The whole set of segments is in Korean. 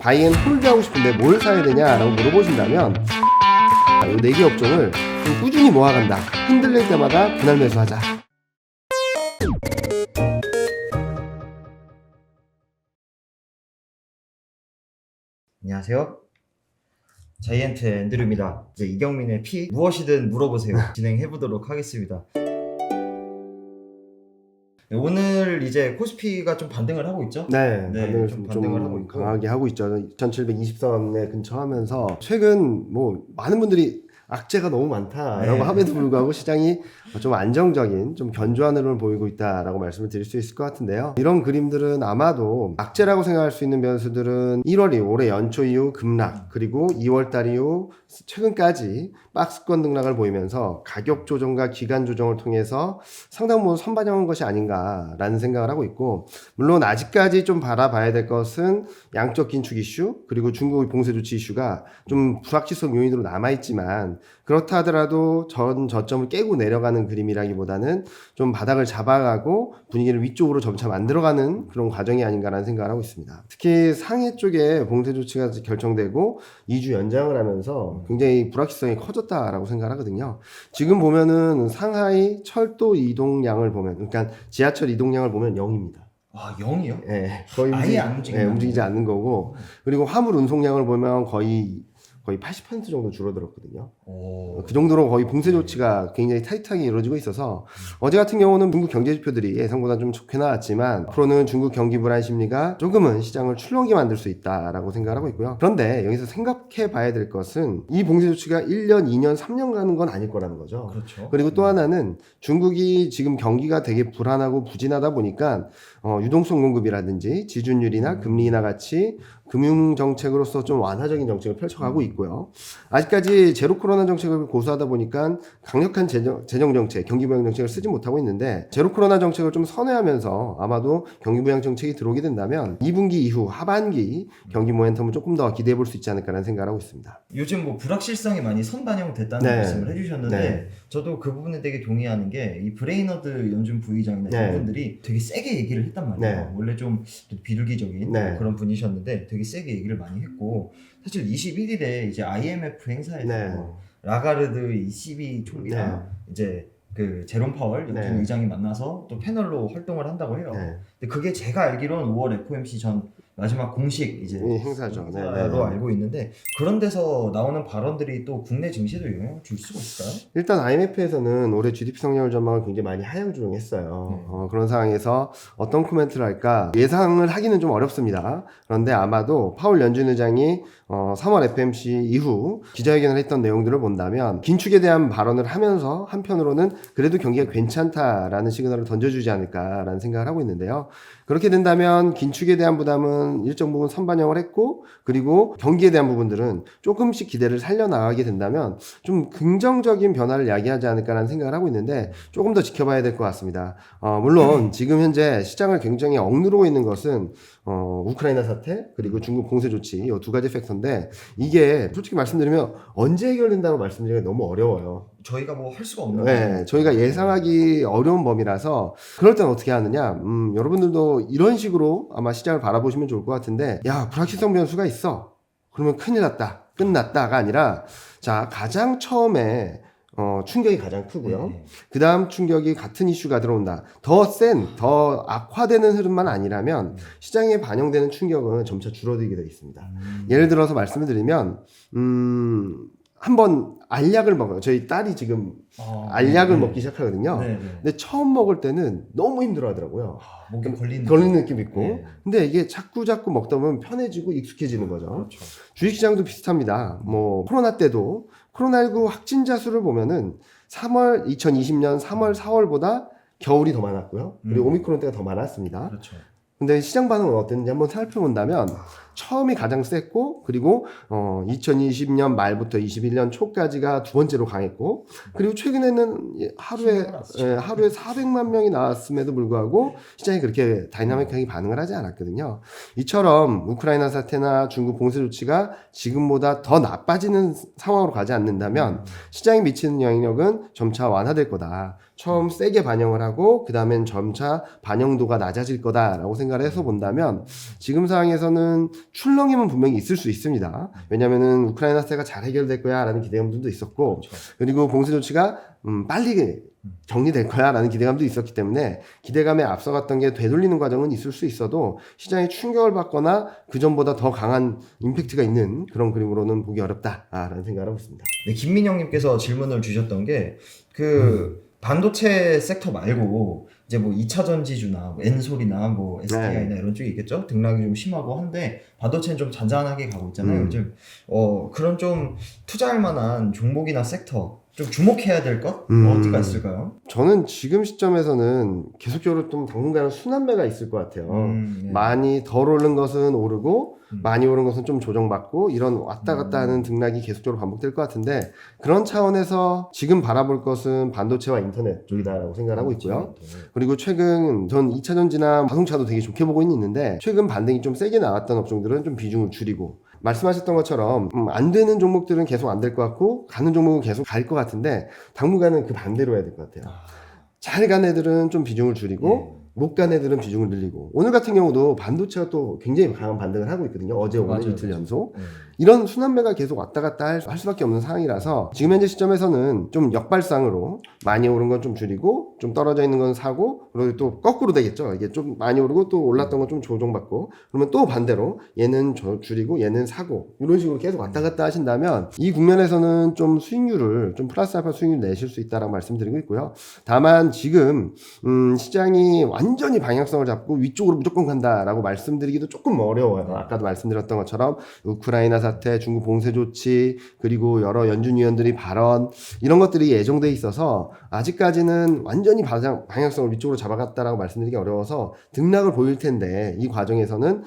바이앤 홀드 하고 싶은데 뭘 사야 되냐라고 물어보신다면 이 4개 업종을 좀 꾸준히 모아간다. 흔들릴 때마다 분할 매수하자. 안녕하세요. 자이언트 앤드류입니다. 이제 이경민의 픽 무엇이든 물어보세요. 진행해보도록 하겠습니다. 오늘 이제 코스피가 좀 반등을 하고 있죠? 네, 네, 좀 반등을 하고 있고. 강하게 하고 있죠. 2720선에 근처하면서 최근 뭐 많은 분들이 악재가 너무 많다라고 네. 함에도 불구하고 시장이 좀 안정적인 좀 견조한 흐름을 보이고 있다라고 말씀을 드릴 수 있을 것 같은데요. 이런 그림들은 아마도 악재라고 생각할 수 있는 변수들은 1월이 올해 연초 이후 급락, 그리고 2월달 이후 최근까지 박스권 등락을 보이면서 가격 조정과 기간 조정을 통해서 상당 부분 선반영한 것이 아닌가라는 생각을 하고 있고, 물론 아직까지 좀 바라봐야 될 것은 양적 긴축 이슈, 그리고 중국의 봉쇄 조치 이슈가 좀 불확실성 요인으로 남아있지만, 그렇다 하더라도 전 저점을 깨고 내려가는 그림이라기보다는 좀 바닥을 잡아가고 분위기를 위쪽으로 점차 만들어가는 그런 과정이 아닌가라는 생각을 하고 있습니다. 특히 상해 쪽에 봉쇄 조치가 결정되고 2주 연장을 하면서 굉장히 불확실성이 커졌다라고 생각하거든요. 지금 보면은 상하이 철도 이동량을 보면, 그러니까 지하철 이동량을 보면 0입니다. 와, 0이요? 예, 거의 아예 안 움직이는 움직이지 않는 거고, 그리고 화물 운송량을 보면 거의 80% 정도 줄어들었거든요. 그 정도로 거의 봉쇄 조치가 굉장히 타이트하게 이루어지고 있어서, 어제 같은 경우는 중국 경제 지표들이 예상보다 좀 좋게 나왔지만, 앞으로는 중국 경기 불안 심리가 조금은 시장을 출렁이게 만들 수 있다라고 생각하고 있고요. 그런데 여기서 생각해 봐야 될 것은 이 봉쇄 조치가 1년, 2년, 3년 가는 건 아닐 거라는 거죠. 그렇죠. 그리고 또 하나는 중국이 지금 경기가 되게 불안하고 부진하다 보니까 유동성 공급이라든지 지준율이나 금리 인하 같이 금융 정책으로서 좀 완화적인 정책을 펼쳐가고 있고요. 아직까지 제로 코로나 정책을 고수하다 보니까 강력한 재정 정책, 경기 부양 정책을 쓰지 못하고 있는데, 제로 코로나 정책을 좀 선회하면서 아마도 경기 부양 정책이 들어오게 된다면 2분기 이후 하반기 경기 모멘텀을 조금 더 기대해 볼 수 있지 않을까라는 생각을 하고 있습니다. 요즘 뭐 불확실성이 많이 선반영됐다는 네. 말씀을 해주셨는데, 네. 저도 그 부분에 되게 동의하는 게, 이 브레이너드 연준 부의장이나 네. 이분들이 되게 세게 얘기를 했단 말이에요. 네. 원래 좀 비둘기적인 네. 그런 분이셨는데 되게 세게 얘기를 많이 했고, 사실 21일에 이제 IMF 행사에서 네. 라가르드 ECB 총리랑 이제 그 제롬 파월 연준 네. 의장이 만나서 또 패널로 활동을 한다고 해요. 네. 근데 그게 제가 알기로는 5월 FOMC 전 마지막 공식 이제 행사죠. 네. 행사로 알고 있는데, 그런 데서 나오는 발언들이 또 국내 증시에도 영향을 줄 수가 있을까요? 일단 IMF에서는 올해 GDP 성장률 전망을 굉장히 많이 하향 조정했어요. 그런 상황에서 어떤 코멘트를 할까 예상을 하기는 좀 어렵습니다. 그런데 아마도 파월 연준 의장이 3월 FOMC 이후 기자회견을 했던 내용들을 본다면 긴축에 대한 발언을 하면서 한편으로는 그래도 경기가 괜찮다라는 시그널을 던져주지 않을까라는 생각을 하고 있는데요. 그렇게 된다면 긴축에 대한 부담은 일정 부분 선반영을 했고, 그리고 경기에 대한 부분들은 조금씩 기대를 살려나가게 된다면 좀 긍정적인 변화를 야기하지 않을까라는 생각을 하고 있는데, 조금 더 지켜봐야 될 것 같습니다. 물론 지금 현재 시장을 굉장히 억누르고 있는 것은 우크라이나 사태, 그리고 중국 봉쇄 조치, 이 두 가지 팩터인데, 이게 솔직히 말씀드리면 언제 해결된다고 말씀드리기가 너무 어려워요. 저희가 뭐 할 수가 없는 네, 저희가 예상하기 어려운 범위라서, 그럴 땐 어떻게 하느냐, 여러분들도 이런 식으로 아마 시장을 바라보시면 좋을 것 같은데, 야, 불확실성 변수가 있어. 그러면 큰일 났다, 끝났다가 아니라, 자, 가장 처음에 충격이 가장 크고요. 그 다음 충격이 같은 이슈가 들어온다. 더 악화되는 흐름만 아니라면 시장에 반영되는 충격은 점차 줄어들게 되어 있습니다. 예를 들어서 말씀을 드리면, 한번 알약을 먹어요. 저희 딸이 지금 알약을 먹기 시작하거든요. 근데 처음 먹을 때는 너무 힘들어 하더라고요. 목에 걸리는 느낌 있고. 네. 근데 이게 자꾸 먹다 보면 편해지고 익숙해지는 거죠. 그렇죠. 주식시장도 비슷합니다. 뭐 코로나 때도 코로나19 확진자 수를 보면은 2020년 3월, 4월보다 겨울이 더 많았고요. 그리고 오미크론 때가 더 많았습니다. 그렇죠. 근데 시장 반응은 어땠는지 한번 살펴본다면, 처음이 가장 셌고, 그리고 2020년 말부터 21년 초까지가 두 번째로 강했고, 그리고 최근에는 하루에 400만 명이 나왔음에도 불구하고 시장이 그렇게 다이나믹하게 반응을 하지 않았거든요. 이처럼 우크라이나 사태나 중국 봉쇄 조치가 지금보다 더 나빠지는 상황으로 가지 않는다면 시장에 미치는 영향력은 점차 완화될 거다. 처음 세게 반영을 하고 그 다음엔 점차 반영도가 낮아질 거다라고 생각을 해서 본다면 지금 상황에서는 출렁임은 분명히 있을 수 있습니다. 왜냐면은 우크라이나 사태가 잘 해결될 거야 라는 기대감들도 있었고 그렇죠. 그리고 봉쇄 조치가 빨리 정리될 거야 라는 기대감도 있었기 때문에 기대감에 앞서갔던 게 되돌리는 과정은 있을 수 있어도 시장이 충격을 받거나 그 전보다 더 강한 임팩트가 있는 그런 그림으로는 보기 어렵다라는 생각을 하고 있습니다. 네, 김민영님께서 질문을 주셨던 게 그 반도체 섹터 말고 이제 뭐 2차 전지주나 뭐 엔솔이나 뭐 SDI나 이런 쪽이 있겠죠. 등락이 좀 심하고 한데 반도체는 좀 잔잔하게 가고 있잖아요. 요즘 그런 좀 투자할 만한 종목이나 섹터 좀 주목해야 될 것 어디가 있을까요? 저는 지금 시점에서는 계속적으로 좀 당분간은 순환매가 있을 것 같아요. 네. 많이 덜 오른 것은 오르고 많이 오른 것은 좀 조정받고 이런 왔다 갔다 하는 등락이 계속적으로 반복될 것 같은데 그런 차원에서 지금 바라볼 것은 반도체와 인터넷 쪽이다라고 생각을 하고 있고요. 그리고 최근 전 2차 전지나 자동차도 되게 좋게 보고 있는데 최근 반등이 좀 세게 나왔던 업종들은 좀 비중을 줄이고 말씀하셨던 것처럼 안 되는 종목들은 계속 안 될 것 같고 가는 종목은 계속 갈 것 같은데 당분간은 그 반대로 해야 될 것 같아요. 잘 간 애들은 좀 비중을 줄이고 못 간 애들은 비중을 늘리고 오늘 같은 경우도 반도체가 또 굉장히 강한 반등을 하고 있거든요. 어제 오늘 맞아요, 이틀 맞아요. 연속 이런 순환매가 계속 왔다 갔다 할 수밖에 없는 상황이라서 지금 현재 시점에서는 좀 역발상으로 많이 오른 건 좀 줄이고 좀 떨어져 있는 건 사고 그리고 또 거꾸로 되겠죠. 이게 좀 많이 오르고 또 올랐던 건 좀 조정받고 그러면 또 반대로 얘는 줄이고 얘는 사고 이런 식으로 계속 왔다 갔다 하신다면 이 국면에서는 좀 수익률을 좀 플러스 알파 수익률 내실 수 있다라고 말씀드리고 있고요. 다만 지금 시장이 완전히 방향성을 잡고 위쪽으로 무조건 간다라고 말씀드리기도 조금 어려워요. 아까도 말씀드렸던 것처럼 우크라이나 사태, 중국 봉쇄 조치, 그리고 여러 연준 위원들이 발언 이런 것들이 예정돼 있어서 아직까지는 완전히 방향성을 위쪽으로 잡아갔다라고 말씀드리기 어려워서 등락을 보일 텐데 이 과정에서는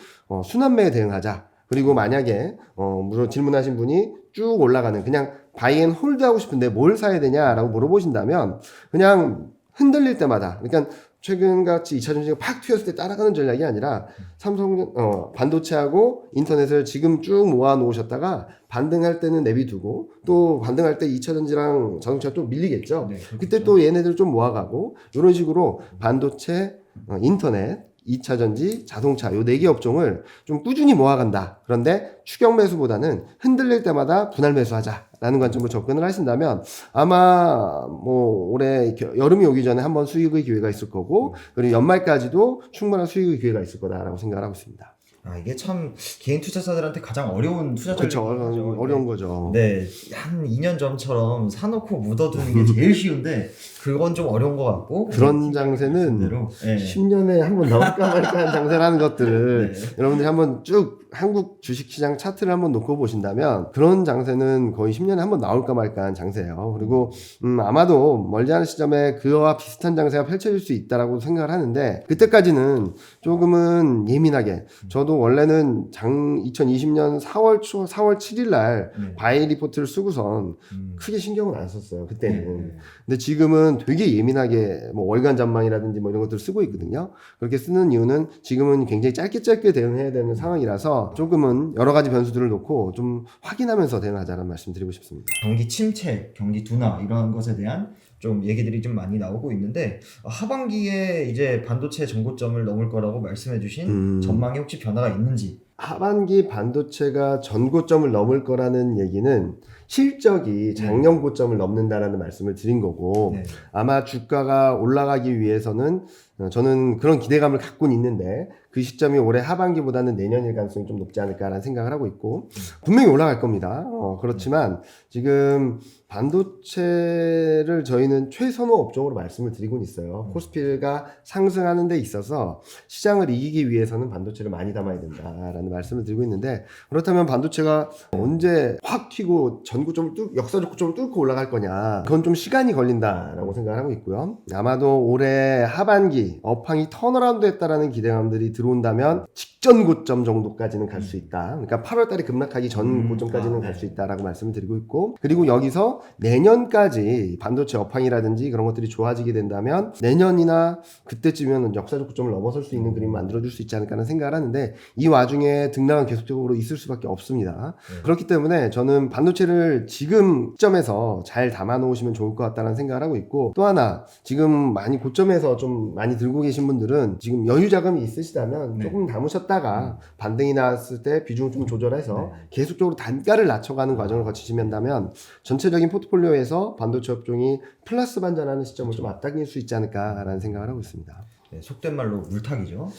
순환매에 대응하자. 그리고 만약에 물론 질문하신 분이 쭉 올라가는 그냥 바이앤 홀드 하고 싶은데 뭘 사야 되냐라고 물어보신다면 그냥 흔들릴 때마다 그러니까 최근같이 2차 전지가 팍 튀었을 때 따라가는 전략이 아니라 삼성 반도체하고 인터넷을 지금 쭉 모아 놓으셨다가 반등할 때는 내비두고 또 반등할 때 2차 전지랑 자동차가 또 밀리겠죠. 네, 그때 또 얘네들 좀 모아가고 이런 식으로 반도체, 인터넷 2차 전지, 자동차 요 4개 업종을 좀 꾸준히 모아간다. 그런데 추격 매수보다는 흔들릴 때마다 분할 매수하자라는 관점으로 접근을 하신다면 아마 뭐 올해 여름이 오기 전에 한번 수익의 기회가 있을 거고 그리고 연말까지도 충분한 수익의 기회가 있을 거다라고 생각을 하고 있습니다. 이게 참 개인 투자자들한테 가장 어려운 투자 그렇죠. 전략이죠. 어려운 거죠. 네, 한 2년 전처럼 사놓고 묻어두는 게 제일 쉬운데 그건 좀 어려운 것 같고 그런 장세는 대로 10년에 한번 나올까 말까 한 장세라는 것들을 네. 여러분들이 한번 쭉 한국 주식시장 차트를 한번 놓고 보신다면 그런 장세는 거의 10년에 한번 나올까 말까 한 장세예요. 그리고 아마도 멀지 않은 시점에 그와 비슷한 장세가 펼쳐질 수 있다라고 생각을 하는데 그때까지는 조금은 예민하게 저도 원래는 2020년 4월 7일 날 바이 리포트를 쓰고선 크게 신경을 안 썼어요. 그때는. 근데 지금은 되게 예민하게 뭐 월간 전망이라든지 뭐 이런 것들을 쓰고 있거든요. 그렇게 쓰는 이유는 지금은 굉장히 짧게 대응해야 되는 상황이라서 조금은 여러 가지 변수들을 놓고 좀 확인하면서 대응하자는 말씀 드리고 싶습니다. 경기 침체, 경기 둔화 이런 것에 대한 좀 얘기들이 좀 많이 나오고 있는데 하반기에 이제 반도체 전고점을 넘을 거라고 말씀해주신 전망에 혹시 변화가 있는지? 하반기 반도체가 전고점을 넘을 거라는 얘기는 실적이 작년 고점을 넘는다라는 말씀을 드린 거고 네. 아마 주가가 올라가기 위해서는 저는 그런 기대감을 갖고는 있는데 그 시점이 올해 하반기보다는 내년일 가능성이 좀 높지 않을까라는 생각을 하고 있고 분명히 올라갈 겁니다. 그렇지만 지금 반도체를 저희는 최선호 업종으로 말씀을 드리고는 있어요. 코스피가 상승하는 데 있어서 시장을 이기기 위해서는 반도체를 많이 담아야 된다라는 말씀을 드리고 있는데 그렇다면 반도체가 언제 확 튀고 전고점을 역사적 고점을 뚫고 올라갈 거냐 그건 좀 시간이 걸린다라고 생각을 하고 있고요. 아마도 올해 하반기 업황이 턴어라운드 했다라는 기대감들이 들어온다면 직전 고점 정도까지는 갈 수 있다. 그러니까 8월 달에 급락하기 전 고점까지는 갈 수 있다라고 말씀을 드리고 있고 그리고 여기서 그래서 내년까지 반도체 업황이라든지 그런 것들이 좋아지게 된다면 내년이나 그때쯤이면 역사적 고점을 넘어설 수 있는 그림을 만들어줄 수 있지 않을까 하는 생각을 하는데 이 와중에 등락은 계속적으로 있을 수밖에 없습니다. 그렇기 때문에 저는 반도체를 지금 시점에서 잘 담아 놓으시면 좋을 것 같다는 생각을 하고 있고 또 하나 지금 많이 고점에서 좀 많이 들고 계신 분들은 지금 여유 자금이 있으시다면 조금 담으셨다가 반등이 나왔을 때 비중을 좀 조절해서 계속적으로 단가를 낮춰가는 과정을 거치시면다면 전체적인 포트폴리오에서 반도체 업종이 플러스 반전하는 시점을 좀 앞당길 수 있지 않을까라는 생각을 하고 있습니다. 네, 속된 말로 물타기죠.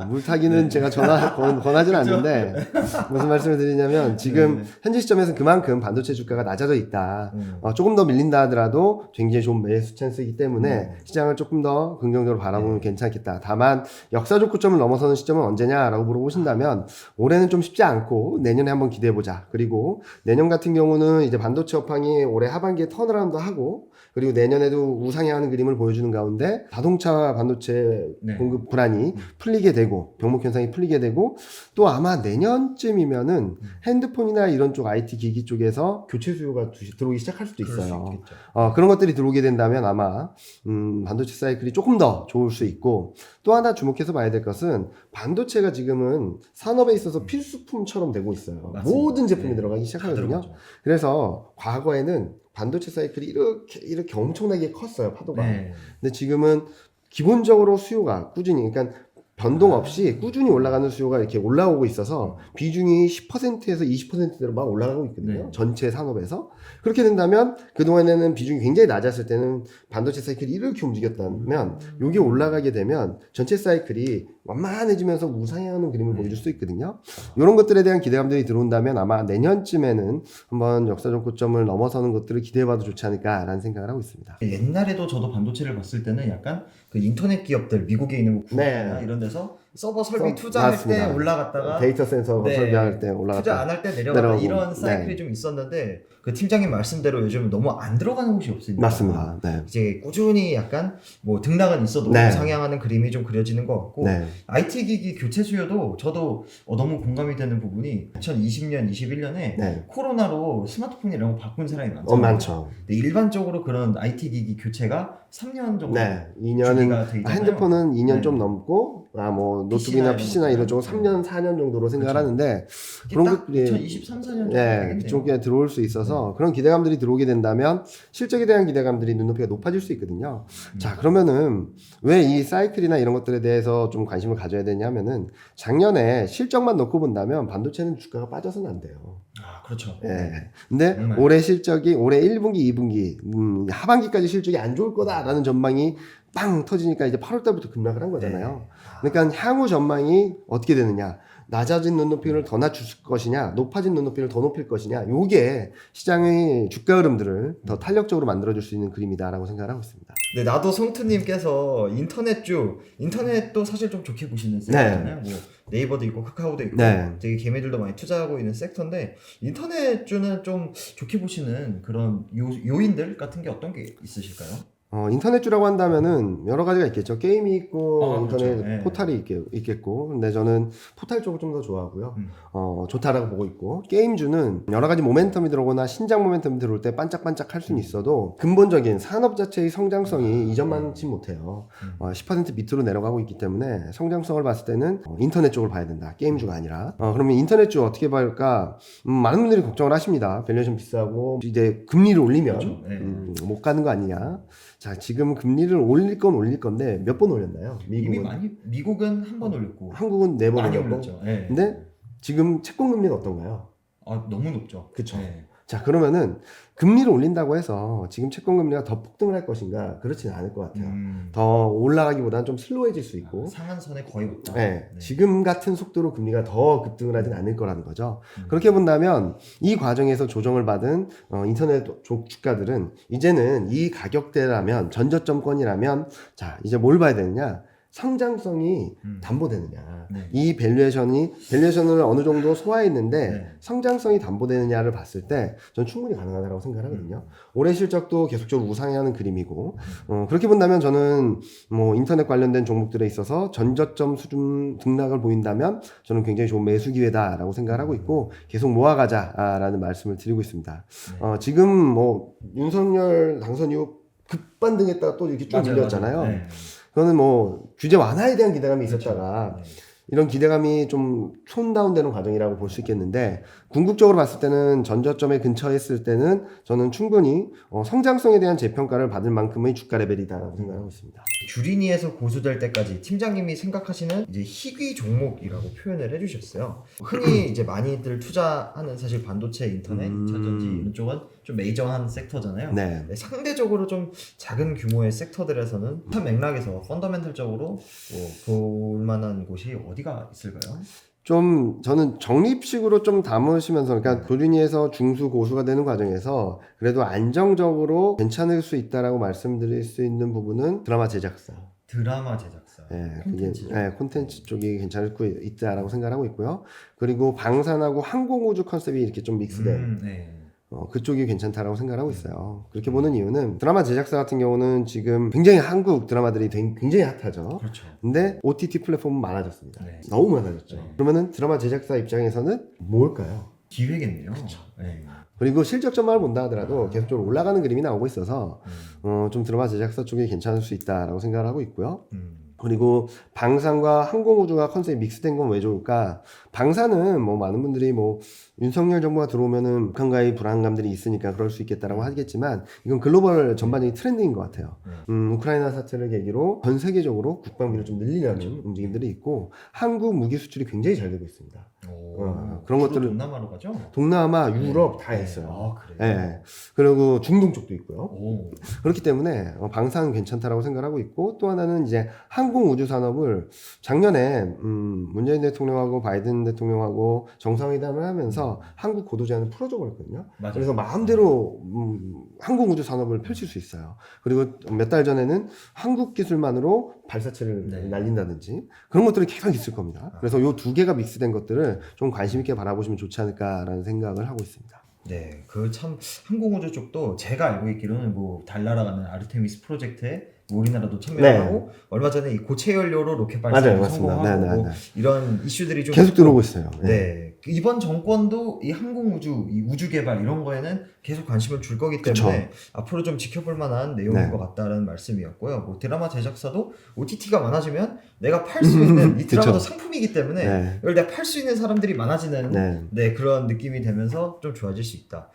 물타기는 제가 권하지는 않는데 무슨 말씀을 드리냐면 지금 현재 시점에서 그만큼 반도체 주가가 낮아져 있다. 조금 더 밀린다 하더라도 굉장히 좋은 매수 찬스이기 때문에 시장을 조금 더 긍정적으로 바라보면 괜찮겠다. 다만 역사적 고점을 넘어서는 시점은 언제냐라고 물어보신다면 올해는 좀 쉽지 않고 내년에 한번 기대해보자. 그리고 내년 같은 경우는 이제 반도체 업황이 올해 하반기에 턴어라운드 하고 그리고 내년에도 우상향하는 그림을 보여주는 가운데 자동차 반도체 공급 불안이 풀리게 되고 병목 현상이 풀리게 되고 또 아마 내년쯤이면은 핸드폰이나 이런 쪽 IT 기기 쪽에서 교체 수요가 들어오기 시작할 수도 있어요. 그런 것들이 들어오게 된다면 아마 반도체 사이클이 조금 더 좋을 수 있고 또 하나 주목해서 봐야 될 것은 반도체가 지금은 산업에 있어서 필수품처럼 되고 있어요. 맞습니다. 모든 제품이 들어가기 시작하거든요. 그래서 과거에는 반도체 사이클이 이렇게 엄청나게 컸어요, 파도가. 근데 지금은 기본적으로 수요가 꾸준히, 그러니까 변동 없이 꾸준히 올라가는 수요가 이렇게 올라오고 있어서 비중이 10%에서 20%대로 막 올라가고 있거든요. 전체 산업에서. 그렇게 된다면 그동안에는 비중이 굉장히 낮았을 때는 반도체 사이클이 이렇게 움직였다면 이게 올라가게 되면 전체 사이클이 완만해지면서 우상향하는 그림을 보여줄 수 있거든요. 이런 것들에 대한 기대감들이 들어온다면 아마 내년쯤에는 한번 역사적 고점을 넘어서는 것들을 기대해봐도 좋지 않을까라는 생각을 하고 있습니다. 옛날에도 저도 반도체를 봤을 때는 약간 그 인터넷 기업들 미국에 있는 구글이나 이런 데서 서버 설비 투자할 맞습니다. 때 올라갔다가 데이터 센서 설비할 때 올라갔다 투자 안 할 때 내려가다 이런 사이클이 좀 있었는데 그 팀장님 말씀대로 요즘 너무 안 들어가는 곳이 없으니까 맞습니다. 이제 꾸준히 약간 뭐 등락은 있어도 상향하는 그림이 좀 그려지는 것 같고 IT 기기 교체 수요도 저도 너무 공감이 되는 부분이 2020년, 21년에 코로나로 스마트폰 이런 거 바꾼 사람이 많잖아요. 많죠. 근데 일반적으로 그런 IT 기기 교체가 3년 정도 2년은 핸드폰은 2년 좀 넘고 뭐 노트북이나 PC나 이런 쪽은 3년, 4년 정도로 생각을 하는데 그런 것들이 2023, 4년 정도 되겠네요. 그쪽에 들어올 수 있어서 그런 기대감들이 들어오게 된다면 실적에 대한 기대감들이 눈높이가 높아질 수 있거든요. 자, 그러면은 왜 이 사이클이나 이런 것들에 대해서 좀 관심을 가져야 되냐면은 작년에 실적만 놓고 본다면 반도체는 주가가 빠져서는 안 돼요. 그렇죠. 근데 올해 실적이 올해 1분기, 2분기 하반기까지 실적이 안 좋을 거다라는 전망이 빵 터지니까 이제 8월 달부터 급락을 한 거잖아요. 그러니까 향후 전망이 어떻게 되느냐. 낮아진 눈높이를 더 낮출 것이냐, 높아진 눈높이를 더 높일 것이냐, 요게 시장의 주가 흐름들을 더 탄력적으로 만들어줄 수 있는 그림이다라고 생각을 하고 있습니다. 네, 나도 송트님께서 인터넷도 사실 좀 좋게 보시는 섹터잖아요. 뭐 네이버도 있고 카카오도 있고 되게 개미들도 많이 투자하고 있는 섹터인데 인터넷주는 좀 좋게 보시는 그런 요인들 같은 게 어떤 게 있으실까요? 인터넷주라고 한다면은 여러 가지가 있겠죠. 게임이 있고 인터넷 그렇죠. 포탈이 있겠고. 근데 저는 포탈 쪽을 좀 더 좋아하고요. 좋다라고 보고 있고. 게임주는 여러 가지 모멘텀이 들어오거나 신작 모멘텀이 들어올 때 반짝반짝 할 수는 있어도 근본적인 산업 자체의 성장성이 이전만치 못해요. 10% 밑으로 내려가고 있기 때문에 성장성을 봤을 때는 인터넷 쪽을 봐야 된다. 게임주가 아니라. 그러면 인터넷주 어떻게 볼까? 많은 분들이 걱정을 하십니다. 밸류에이션 비싸고 이제 금리를 올리면 그렇죠. 못 가는 거 아니냐. 자, 지금 금리를 올릴 건데 몇 번 올렸나요? 미국은 한 번 올렸고 한국은 4번 많이 올렸고. 올렸죠. 근데 지금 채권 금리는 어떤가요? 너무 높죠. 그렇죠. 자, 그러면은 금리를 올린다고 해서 지금 채권 금리가 더 폭등을 할 것인가? 그렇지는 않을 것 같아요. 더 올라가기보다는 좀 슬로해질 수 있고. 상한선에 거의 없다. 지금 같은 속도로 금리가 더 급등을 하진 않을 거라는 거죠. 그렇게 본다면 이 과정에서 조정을 받은 인터넷 쪽 주가들은 이제는 이 가격대라면 전저점권이라면 자, 이제 뭘 봐야 되느냐? 성장성이 담보되느냐, 네. 이 밸류에이션을 어느 정도 소화했는데 네. 성장성이 담보되느냐를 봤을 때 전 충분히 가능하다고 생각하거든요. 올해 실적도 계속적으로 우상향하는 그림이고, 그렇게 본다면 저는 뭐 인터넷 관련된 종목들에 있어서 전저점 수준 등락을 보인다면 저는 굉장히 좋은 매수 기회다라고 생각하고 있고 계속 모아가자라는 말씀을 드리고 있습니다. 네. 지금 뭐 윤석열 당선 이후 급반등했다가 또 이렇게 쭉 맞아요, 밀렸잖아요. 맞아요. 네. 그거는 뭐 규제 완화에 대한 기대감이 있었다가 네. 이런 기대감이 좀 톤다운되는 과정이라고 볼 수 있겠는데, 궁극적으로 봤을 때는 전저점에 근처에 있을 때는 저는 충분히 성장성에 대한 재평가를 받을 만큼의 주가 레벨이다라고 생각하고 있습니다. 주린이에서 고수될 때까지 팀장님이 생각하시는 이제 희귀 종목이라고 표현을 해주셨어요. 흔히 이제 많이들 투자하는 사실 반도체, 인터넷, 2차전지 이런 쪽은 좀 메이저한 섹터잖아요. 네. 네, 상대적으로 좀 작은 규모의 섹터들에서는 한 맥락에서 펀더멘털적으로 볼 만한 곳이 어디가 있을까요? 좀 저는 적립식으로 좀 담으시면서, 그러니까 교린이에서 중수 고수가 되는 과정에서 그래도 안정적으로 괜찮을 수 있다라고 말씀드릴 수 있는 부분은 드라마 제작사. 드라마 제작사, 예, 콘텐츠죠. 그게 콘텐츠 쪽이 괜찮을 수 있다라고 생각하고 있고요. 그리고 방산하고 항공우주 컨셉이 이렇게 좀 믹스된 네. 그쪽이 괜찮다라고 생각하고 있어요. 그렇게 보는 이유는 드라마 제작사 같은 경우는 지금 굉장히 한국 드라마들이 굉장히 핫하죠. 그렇죠. 근데 OTT 플랫폼은 많아졌습니다. 네. 너무 많아졌죠. 네. 그러면은 드라마 제작사 입장에서는 뭘까요? 기회겠네요. 네. 그리고 실적점만 본다 하더라도 계속적으로 올라가는 그림이 나오고 있어서 좀 드라마 제작사 쪽이 괜찮을 수 있다라고 생각을 하고 있고요. 그리고 방산과 항공우주가 컨셉이 믹스된 건 왜 좋을까? 방산은 뭐 많은 분들이 뭐 윤석열 정부가 들어오면은 북한과의 불안감들이 있으니까 그럴 수 있겠다라고 하겠지만, 이건 글로벌 전반적인 트렌드인 것 같아요. 우크라이나 사태를 계기로 전 세계적으로 국방비를 좀 늘리려는 움직임들이 있고, 한국 무기 수출이 굉장히 잘 되고 있습니다. 그런 주로 것들을 동남아로 가죠? 동남아, 유럽 다 했어요. 아, 그래요? 예. 그리고 중동 쪽도 있고요. 오. 그렇기 때문에 방사는 괜찮다라고 생각하고 있고, 또 하나는 이제 항공우주 산업을 작년에 문재인 대통령하고 바이든 대통령하고 정상회담을 하면서 한국 고도 제한을 풀어줘 버렸거든요. 맞아요. 그래서 마음대로 항공우주 산업을 펼칠 수 있어요. 그리고 몇 달 전에는 한국 기술만으로 발사체를 네. 날린다든지 그런 것들이 계속 있을 겁니다. 그래서 요 두 개가 믹스된 것들을 좀 관심 있게 바라보시면 좋지 않을까라는 생각을 하고 있습니다. 네, 그 참 항공우주 쪽도 제가 알고 있기로는 뭐 달 날아가는 아르테미스 프로젝트에 뭐 우리나라도 참여하고 얼마 전에 이 고체 연료로 로켓 맞아요, 발사를 맞습니다. 성공하고 네, 네, 뭐 네. 이런 이슈들이 좀 계속 있고, 들어오고 있어요. 네, 이번 정권도 이 항공우주, 이 우주 개발 이런 거에는 계속 관심을 줄 거기 때문에 그쵸. 앞으로 좀 지켜볼 만한 내용인 네. 것 같다라는 말씀이었고요. 뭐 드라마 제작사도 OTT가 많아지면 내가 팔 수 있는 이 드라마도 그쵸. 상품이기 때문에 네. 이걸 내가 팔 수 있는 사람들이 많아지는 네. 네, 그런 느낌이 되면서 좀 좋아질 수 있다.